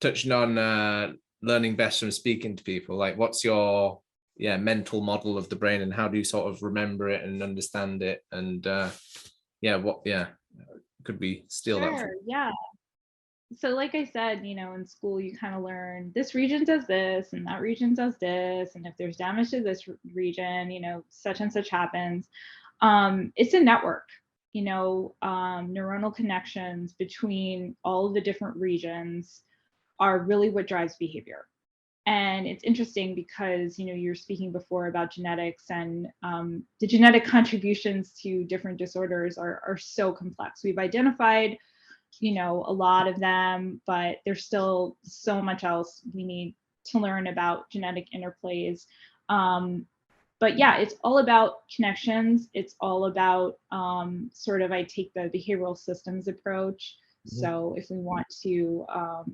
touching on learning best from speaking to people, like what's your mental model of the brain, and how do you sort of remember it and understand it? And could we steal that from? Yeah. So like I said, in school, you kind of learn this region does this and that region does this. And if there's damage to this region, such and such happens. It's a network, neuronal connections between all of the different regions are really what drives behavior. And it's interesting because, you're speaking before about genetics, and the genetic contributions to different disorders are so complex. We've identified a lot of them, but there's still so much else we need to learn about genetic interplays. But yeah, it's all about connections. It's all about I take the behavioral systems approach. Mm-hmm. So if we want to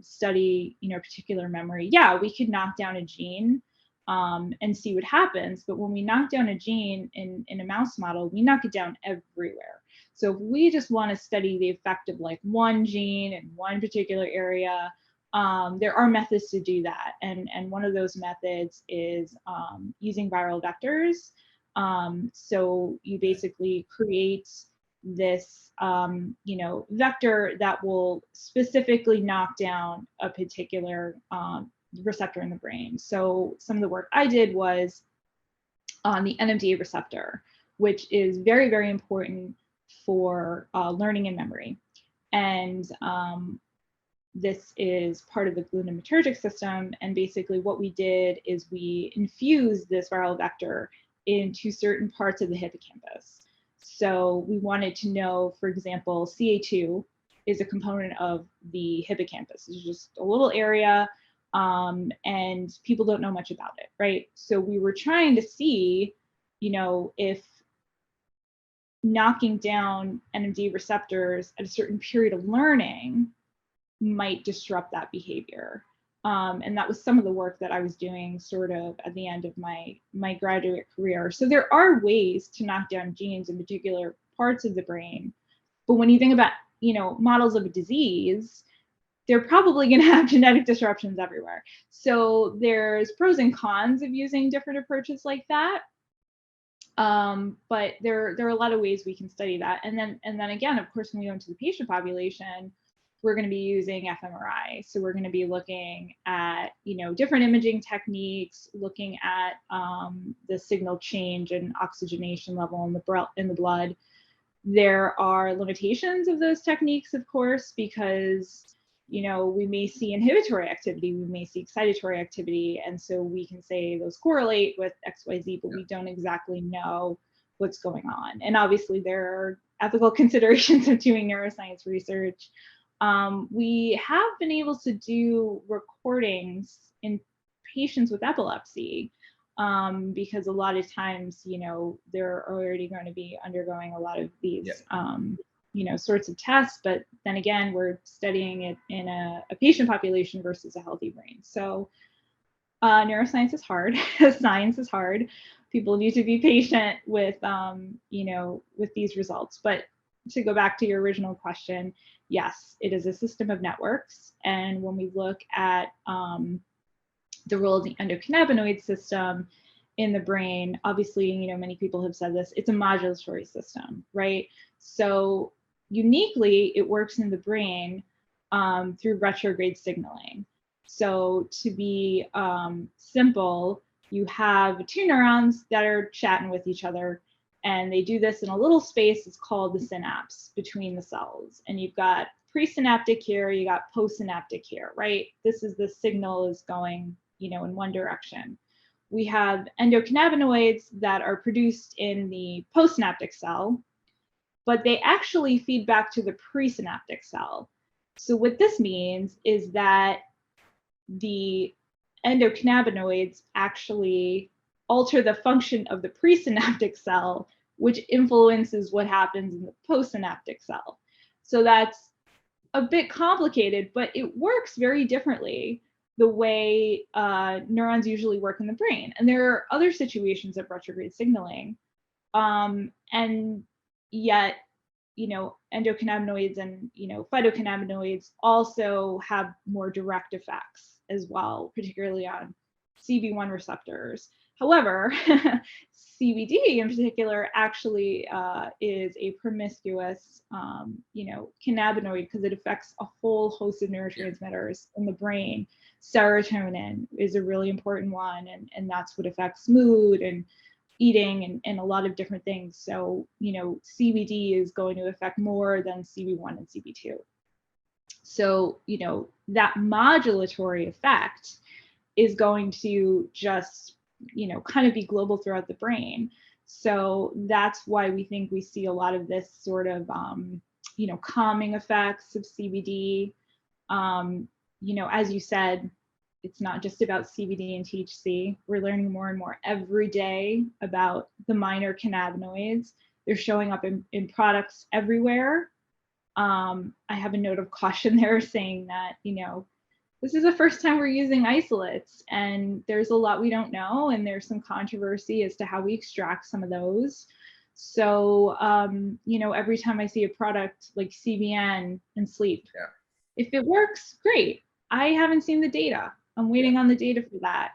study, particular memory, we could knock down a gene and see what happens. But when we knock down a gene in a mouse model, we knock it down everywhere. So if we just want to study the effect of like one gene in one particular area, there are methods to do that. And one of those methods is using viral vectors. So you basically create this, vector that will specifically knock down a particular receptor in the brain. So some of the work I did was on the NMDA receptor, which is very, very important for learning and memory. And this is part of the glutamatergic system. And basically what we did is we infused this viral vector into certain parts of the hippocampus. So we wanted to know, for example, CA2 is a component of the hippocampus. It's just a little area, and people don't know much about it, right? So we were trying to see, if knocking down NMDA receptors at a certain period of learning might disrupt that behavior. And that was some of the work that I was doing sort of at the end of my graduate career. So there are ways to knock down genes in particular parts of the brain. But when you think about, models of a disease, they're probably going to have genetic disruptions everywhere. So there's pros and cons of using different approaches like that. But there are a lot of ways we can study that. And then again, of course, when we go into the patient population, we're going to be using fMRI. So we're going to be looking at, different imaging techniques, looking at the signal change and oxygenation level in the blood. There are limitations of those techniques, of course, because, we may see inhibitory activity, we may see excitatory activity. And so we can say those correlate with XYZ, but we don't exactly know what's going on. And obviously there are ethical considerations of doing neuroscience research. We have been able to do recordings in patients with epilepsy because a lot of times, they're already going to be undergoing a lot of these, sorts of tests. But then again, we're studying it in a patient population versus a healthy brain. So neuroscience is hard. Science is hard. People need to be patient with, with these results. But to go back to your original question, yes, it is a system of networks. And when we look at the role of the endocannabinoid system in the brain, obviously, many people have said this, it's a modulatory system, right? So uniquely, it works in the brain through retrograde signaling. So to be simple, you have two neurons that are chatting with each other, and they do this in a little space. It's called the synapse between the cells. And you've got presynaptic here, you got postsynaptic here, right? This is the signal is going, in one direction. We have endocannabinoids that are produced in the postsynaptic cell, but they actually feed back to the presynaptic cell. So what this means is that the endocannabinoids actually alter the function of the presynaptic cell, which influences what happens in the postsynaptic cell. So that's a bit complicated, but it works very differently the way neurons usually work in the brain. And there are other situations of retrograde signaling. And yet, endocannabinoids and, phytocannabinoids also have more direct effects as well, particularly on CB1 receptors. However, CBD in particular actually is a promiscuous, cannabinoid because it affects a whole host of neurotransmitters in the brain. Serotonin is a really important one, and that's what affects mood and eating and a lot of different things. So, CBD is going to affect more than CB1 and CB2. So, that modulatory effect is going to just, kind of be global throughout the brain. So that's why we think we see a lot of this sort of, calming effects of CBD. As you said, it's not just about CBD and THC. We're learning more and more every day about the minor cannabinoids. They're showing up in products everywhere. I have a note of caution there saying that, this is the first time we're using isolates, and there's a lot we don't know, and there's some controversy as to how we extract some of those. So, every time I see a product like CBN and sleep, if it works, great. I haven't seen the data. I'm waiting on the data for that.